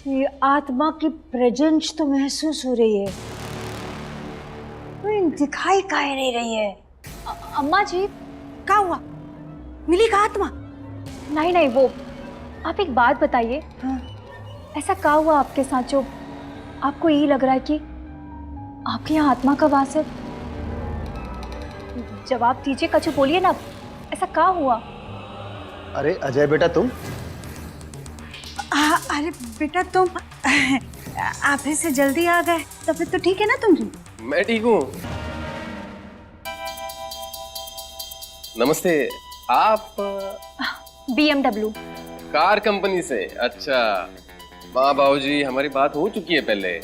ये आत्मा की प्रेजेंस तो महसूस हो रही है, दिखाई काहे नहीं रही है। अम्मा जी, क्या हुआ? मिली का आत्मा? नहीं नहीं, वो आप एक बात बताइए। हाँ। ऐसा क्या हुआ आपके साथ जो आपको ये लग रहा है कि आपके यहाँ आत्मा का वास है? जवाब दीजिए, कछु बोलिए ना, ऐसा क्या हुआ? अरे अजय बेटा तुम? अरे बेटा तुम आप से जल्दी आ गए, तबीयत तो ठीक है ना तुम्हारी? मैं ठीक हूँ। नमस्ते। आप BMW कार कंपनी से? अच्छा माँ बाबूजी, हमारी बात हो चुकी है पहले।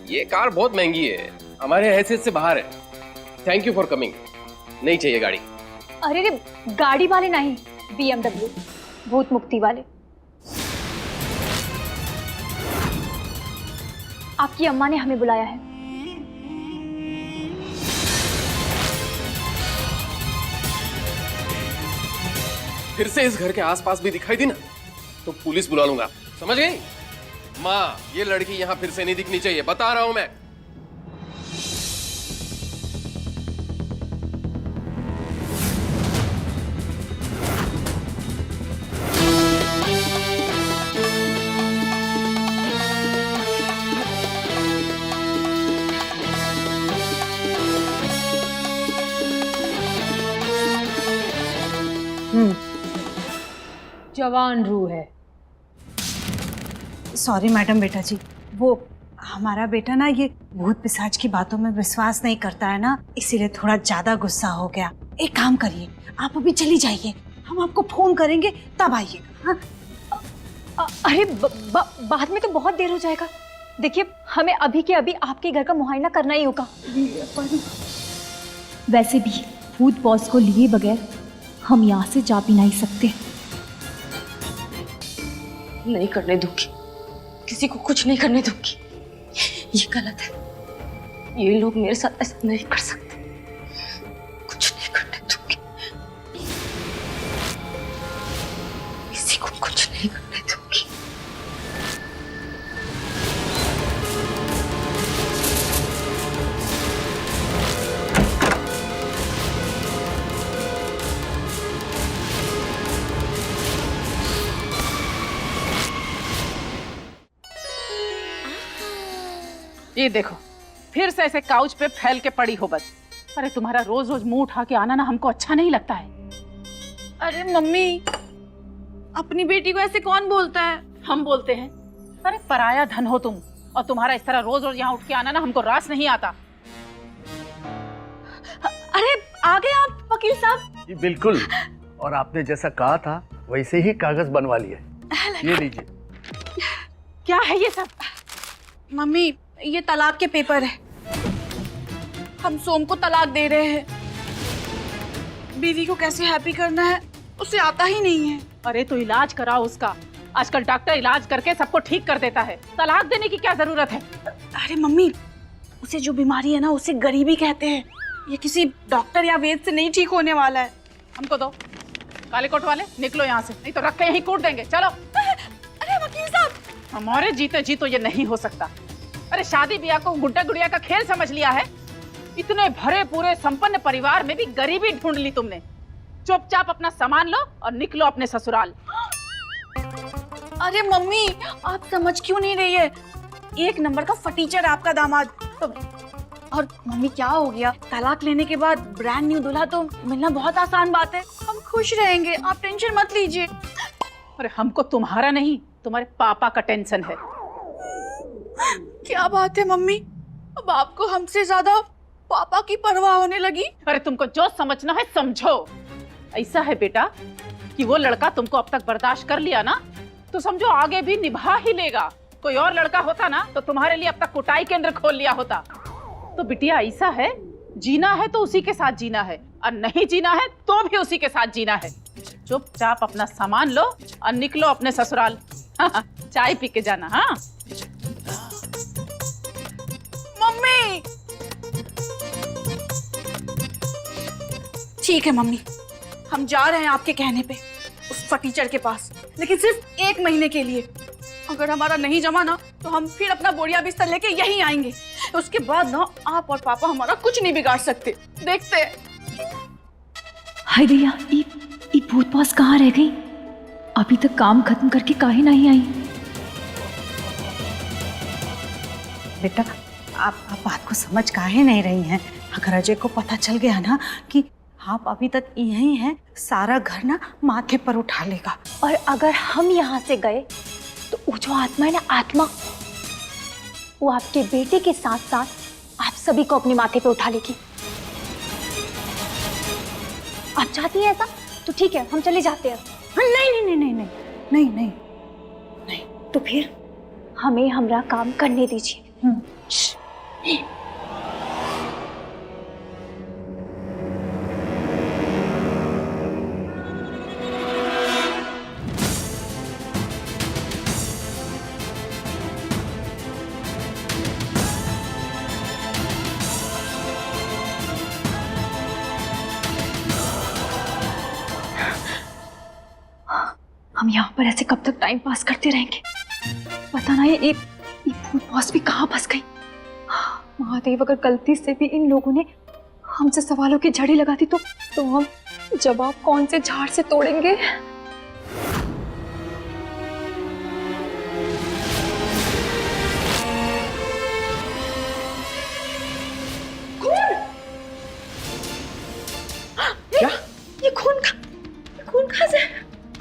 ये कार बहुत महंगी है, हमारे हैसियत से बाहर है। Thank you for coming. नहीं चाहिए गाड़ी। अरे रे, गाड़ी वाले नहीं, BMW भूत मुक्ति वाले। आपकी अम्मा ने हमें बुलाया है। फिर से इस घर के आसपास भी दिखाई दी ना तो पुलिस बुला लूंगा, समझ गई? माँ, ये लड़की यहाँ फिर से नहीं दिखनी चाहिए, बता रहा हूं मैं। जवान रूह है। सॉरी मैडम बेटा जी, वो हमारा बेटा ना ये भूत पिशाच की बातों में विश्वास नहीं करता है ना, इसीलिए थोड़ा ज्यादा गुस्सा हो गया। एक काम करिए, आप अभी चली जाइए, हम आपको फोन करेंगे तब आइए। हाँ? अरे बाद में तो बहुत देर हो जाएगा। देखिए, हमें अभी के अभी आपके घर का मुआयना करना ही होगा। वैसे भी भूत बॉस को लिए बगैर हम यहाँ से जा भी नहीं सकते। नहीं करने दूंगी, किसी को कुछ नहीं करने दूंगी। ये गलत है, ये लोग मेरे साथ ऐसा नहीं कर सकते। कुछ नहीं करने दूंगी, किसी को कुछ नहीं करने दूंगी। ये देखो, फिर से ऐसे काउच पे फैल के पड़ी हो बस। अरे तुम्हारा रोज रोज मुंह उठा के आना ना हमको अच्छा नहीं लगता है। अरे मम्मी, अपनी बेटी को ऐसे कौन बोलता है? हम बोलते हैं। अरे पराया धन हो तुम, और तुम्हारा इस तरह रोज रोज यहाँ उठ के आना ना हमको रास नहीं आता। अरे आ गए आप वकील साहब? जी बिल्कुल, और आपने जैसा कहा था वैसे ही कागज बनवा लिए। ये लीजिए। क्या है ये सब? मम्मी, ये तलाक के पेपर है। हम सोम को तलाक दे रहे हैं। बीवी को कैसे हैप्पी करना है उसे आता ही नहीं है। अरे तो इलाज कराओ उसका। आजकल डॉक्टर इलाज करके सबको ठीक कर देता है, तलाक देने की क्या जरूरत है? अरे मम्मी, उसे जो बीमारी है ना उसे गरीबी कहते हैं। ये किसी डॉक्टर या वैद्य से नहीं ठीक होने वाला है। हमको दो। काले कोट वाले निकलो यहाँ से, नहीं तो रख के यहीं कूट देंगे। चलो। अरे वकील साहब, हमारे जीते जी तो ये नहीं हो सकता। अरे शादी ब्याह को गुड्डा गुड़िया का खेल समझ लिया है? इतने भरे पूरे संपन्न परिवार में भी गरीबी ढूंढ ली तुमने। चुपचाप अपना सामान लो और निकलो अपने ससुराल। अरे मम्मी, आप समझ क्यों नहीं रही है? एक नंबर का फटीचर आपका दामाद। और मम्मी क्या हो गया? तलाक लेने के बाद ब्रांड न्यू दूल्हा तो मिलना बहुत आसान बात है। हम खुश रहेंगे, आप टेंशन मत लीजिए। अरे हमको तुम्हारा नहीं, तुम्हारे पापा का टेंशन है। क्या बात है मम्मी, अब आपको हमसे ज्यादा पापा की परवाह होने लगी। अरे तुमको जो समझना है समझो। ऐसा है बेटा कि वो लड़का तुमको अब तक बर्दाश्त कर लिया ना, तो समझो आगे भी निभा ही लेगा। कोई और लड़का होता ना तो तुम्हारे लिए अब तक कुटाई केंद्र खोल लिया होता। तो बिटिया ऐसा है, जीना है तो उसी के साथ जीना है, और नहीं जीना है तो भी उसी के साथ जीना है। चुपचाप अपना सामान लो और निकलो अपने ससुराल। चाय पी के जाना। हाँ मम्मी। ठीक है मम्मी, हम जा रहे हैं आपके कहने पे। उस फटीचर के पास, लेकिन सिर्फ 1 महीने के लिए। अगर हमारा नहीं जमा ना तो हम फिर अपना बोरिया बिस्तर लेके यहीं आएंगे। उसके बाद ना आप और पापा हमारा कुछ नहीं बिगाड़ सकते। देखते हैं। हाय भैया, ये भूत पास कहाँ रह गई? अभी तक काम खत्म करके काहे नहीं आई? बेटा आप बात को समझ काहे नहीं रही हैं? अगर अजय को पता चल गया ना कि आप अभी तक यहीं हैं, सारा घर ना माथे पर उठा लेगा। और अगर हम यहाँ से गए तो वो जो आत्मा है ना, आत्मा, वो आपके बेटे के साथ साथ आप सभी को अपने माथे पे उठा लेगी। आप चाहती हैं ऐसा? तो ठीक है, हम चले जाते हैं। नहीं नहीं नहीं नहीं नहीं नहीं नहीं नहीं। तो फिर हमें हमारा काम करने दीजिए। हम यहाँ पर ऐसे कब तक टाइम पास करते रहेंगे? पता ना ये भूत बॉस भी कहाँ फंस गई। महादेव, अगर गलती से भी इन लोगों ने हमसे सवालों की झड़ी लगा दी तो हम जवाब कौन से झाड़ से तोड़ेंगे? क्या? ये खून कहाँ से?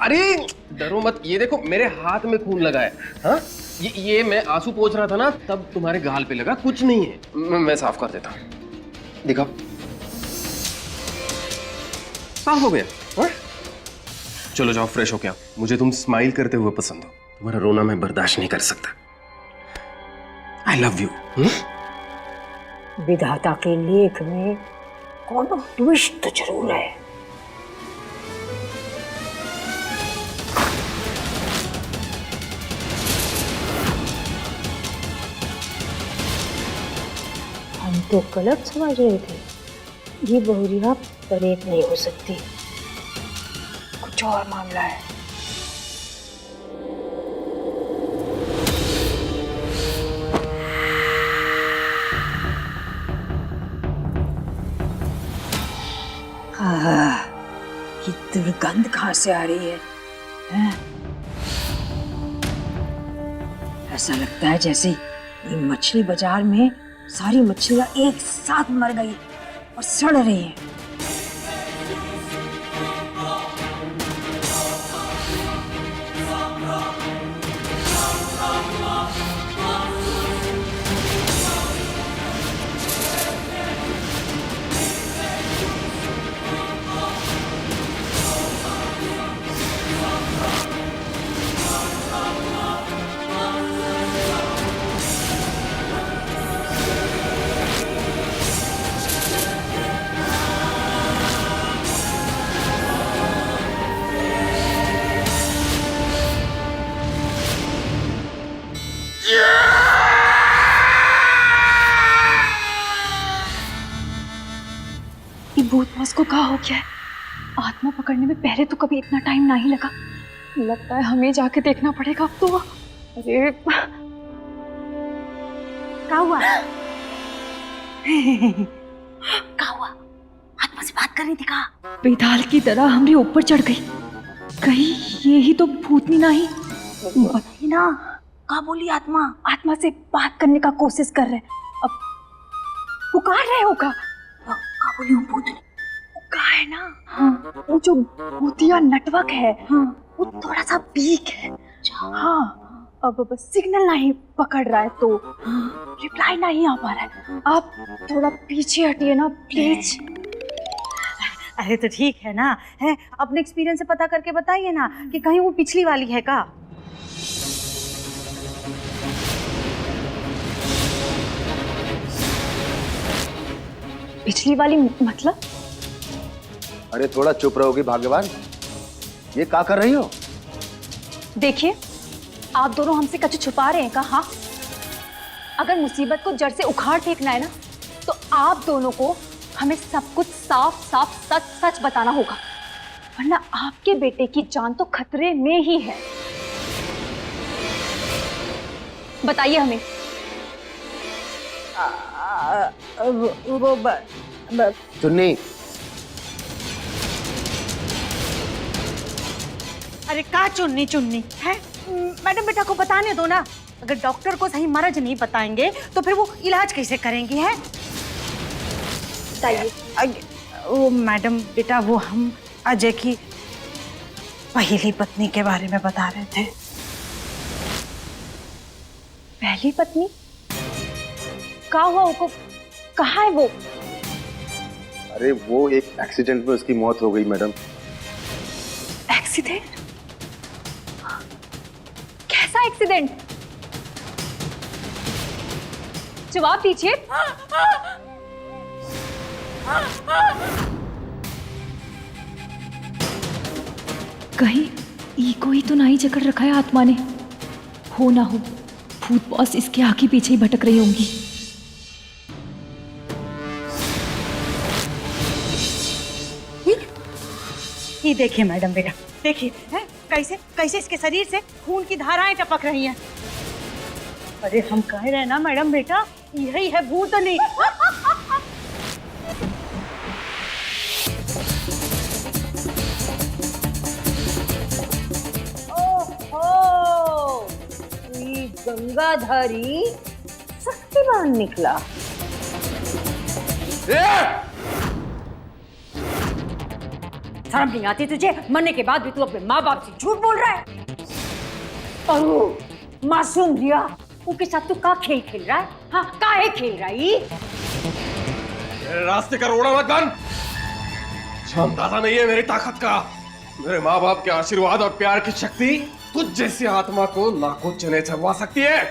अरे डरो मत, ये देखो मेरे हाथ में खून लगा है। हाँ, ये मैं आंसू पोंछ रहा था ना, तब तुम्हारे गाल पे लगा। कुछ नहीं है, मैं साफ कर देता हूँ। दिखाओ, साफ हो गया। हाँ? चलो जाओ, फ्रेश हो क्या। मुझे तुम स्माइल करते हुए पसंद हो, तुम्हारा रोना मैं बर्दाश्त नहीं कर सकता। I love you. विधाता के लेख में कौन ट्विस्ट तो जरूर है। हम तो गलत समझ रहे थे, ये बहुरिया परेत नहीं हो सकती, कुछ और मामला है। हाँ, ये दुर्गंध कहाँ से आ रही है? ऐसा लगता है जैसे ये मछली बाजार में सारी मछलियां एक साथ मर गई और सड़ रही हैं। ये भूत बॉस को क्या हो गया है? आत्मा पकड़ने में पहले तो कभी इतना टाइम नहीं लगा, लगता है हमें जाके देखना पड़ेगा अब तो। अरे क्या हुआ? क्या हुआ? आत्मा से बात कर रही थी का? बेताल की तरह हमरे ऊपर चढ़ गई। कहीं ये ही तो भूतनी नहीं? बताइए ना, क्या बोली आत्मा? आत्मा से बात करने का कोशिश कर रहे, अब पुकार रहे होगा। क्या बोली वो भूतनी? का है ना, हाँ, वो जो भूतिया नेटवर्क है, हाँ, वो थोड़ा सा वीक है। हाँ, अब बस सिग्नल नहीं पकड़ रहा है तो रिप्लाई नहीं आ पा रहा है। आप थोड़ा पीछे हटिए ना प्लीज। अरे तो ठीक है ना, है अपने एक्सपीरियंस से पता करके बताइए ना कि कहीं वो पिछली वाली है का? पिछली वाली मतलब? अरे थोड़ा चुप रहोगी भाग्यवान, ये क्या कर रही हो? देखिए, आप दोनों हमसे कुछ छुपा रहे हैं का? हाँ, अगर मुसीबत को जड़ से उखाड़ फेंकना है ना, तो आप दोनों को हमें सब कुछ साफ साफ सच सच बताना होगा। वरना आपके बेटे की जान तो खतरे में ही है। बताइए हमें। वो चुन्नी, अरे का चुन्नी चुन्नी है? मैडम बेटा को बताने दो ना। अगर डॉक्टर को सही मर्ज नहीं बताएंगे तो फिर वो इलाज कैसे करेंगी? है बताइए। वो मैडम बेटा, वो हम अजय की पहली पत्नी के बारे में बता रहे थे। पहली पत्नी? कहाँ हुआ उनको? कहाँ है वो? अरे वो एक एक्सीडेंट में उसकी मौत हो गई मैडम। एक्सीडेंट? कैसा एक्सीडेंट? जवाब दीजिए। कहीं ईगो ही तो नहीं जकड़ रखा है आत्मा ने। हो ना हो भूत बॉस इसके आगे पीछे ही भटक रही होंगी। ये देखिए मैडम बेटा, देखिए है कैसे कैसे इसके शरीर से खून की धाराएं टपक रही हैं। अरे हम कह रहे हैं ना मैडम बेटा, यही है भूतनी। ओहो, ये गंगाधारी शक्तिमान निकला। शर्म नहीं आती तुझे? मरने के बाद भी तू अपने माँ बाप से झूठ बोल रहा है। और वो मासूम रिया, उनके साथ तू का खेल खेल रहा है? हाँ, काहे खेल रहा है? मेरे रास्ते का रोड़ा मत बन। अंदाजा नहीं है मेरी ताकत का। मेरे माँ बाप के आशीर्वाद और प्यार की शक्ति तुझ जैसी आत्मा को लाखों चने चबवा सकती है।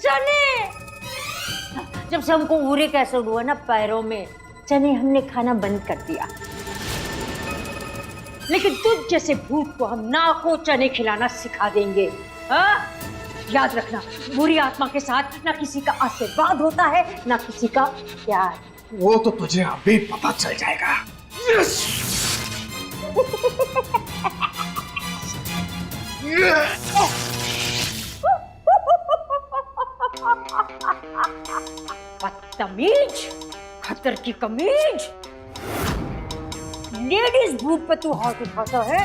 चने? जब से हमको उरे कैसे हुआ ना पैरों में, चने हमने खाना बंद कर दिया। लेकिन तुझ जैसे भूत को हम नाखो चने खिलाना सिखा देंगे। हाँ? याद रखना, बुरी आत्मा के साथ ना किसी का आशीर्वाद होता है ना किसी का प्यार। वो तो तुझे अभी पता चल जाएगा। यस! बदतमीज, खतर की कमीज, लेडीज भूत पे तू हाथ उठाता है?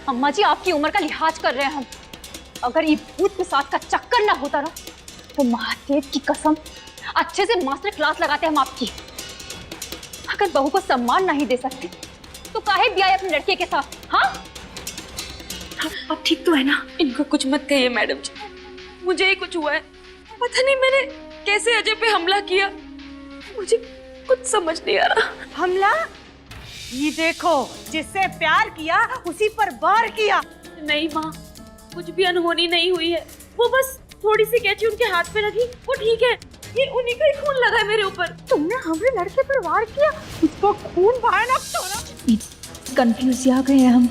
अम्मा जी, आपकी उम्र का लिहाज कर रहे हैं हम। अगर ये भूत पिशाच का चक्कर ना होता ना, तो महादेव की कसम अच्छे से मास्टर क्लास लगाते हम आपकी। अगर बहू को सम्मान नहीं दे सकते तो काहे ब्याह अपने लड़के के साथ? हाँ, अब ठीक तो है ना? इनको कुछ मत कहिए मैडम जी, मुझे ही कुछ हुआ है। पता नहीं मैंने कैसे अजय पे हमला किया, मुझे कुछ समझ नहीं आ रहा। हमला? ये देखो, जिससे प्यार किया उसी पर वार किया। नहीं माँ, कुछ भी अनहोनी नहीं हुई है। वो बस थोड़ी सी कैंची उनके हाथ पे लगी, वो ठीक है। ये उन्हीं का ही खून लगा है मेरे ऊपर। तुमने हमारे लड़के पर वार किया? उसको खून बहाना ना। कंफ्यूज आ गए हैं हम।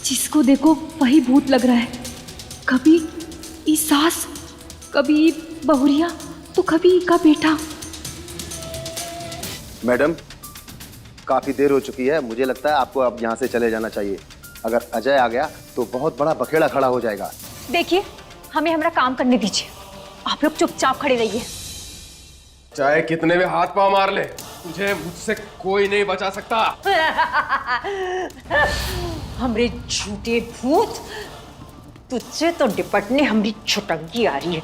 जिसको देखो वही भूत लग रहा है। कभी ई सास, कभी बहुरिया, तो कभी का बेटा। मैडम, काफी देर हो चुकी है, मुझे लगता है आपको अब यहाँ से चले जाना चाहिए। अगर अजय आ गया तो बहुत बड़ा बखेड़ा खड़ा हो जाएगा। देखिए, हमें हमारा काम करने दीजिए। आप लोग चुपचाप खड़े रहिए। चाहे कितने भी हाथ पांव मार ले, तुझे मुझसे कोई नहीं बचा सकता। हमरे झूठे भूत, तुझसे तो निपटने हमारी छुटंकी आ रही है।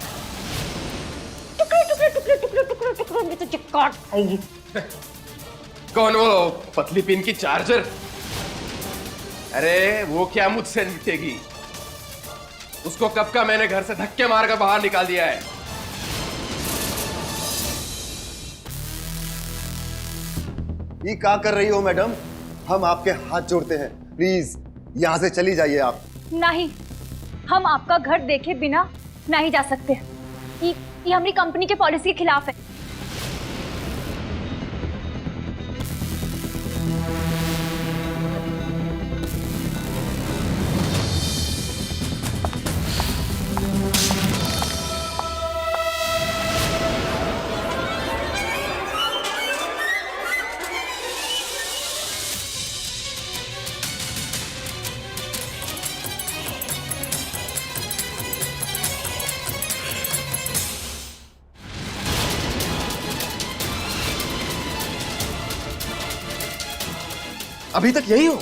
टुकड़े टुकड़े टुकड़े टुकड़े टुकड़े टुकड़े में तुझे काट खाएगी। कौन वो पतली पिन की चार्जर? अरे वो क्या मुझसे निपटेगी? उसको कब का मैंने घर से धक्के मारकर बाहर निकाल दिया है। ये क्या कर रही हो मैडम? हम आपके हाथ जोड़ते हैं, प्लीज यहाँ से चली जाइए आप। नहीं, हम आपका घर देखे बिना नहीं जा सकते। ये हमारी कंपनी के पॉलिसी के खिलाफ है। अभी तक यही हो?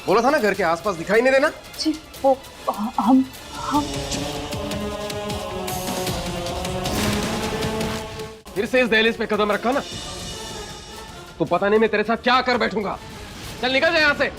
बोला था ना घर के आसपास दिखाई नहीं देना। जी वो हम फिर से इस दहलीज पे कदम रखा ना तो पता नहीं मैं तेरे साथ क्या कर बैठूंगा। चल निकल जा यहाँ से।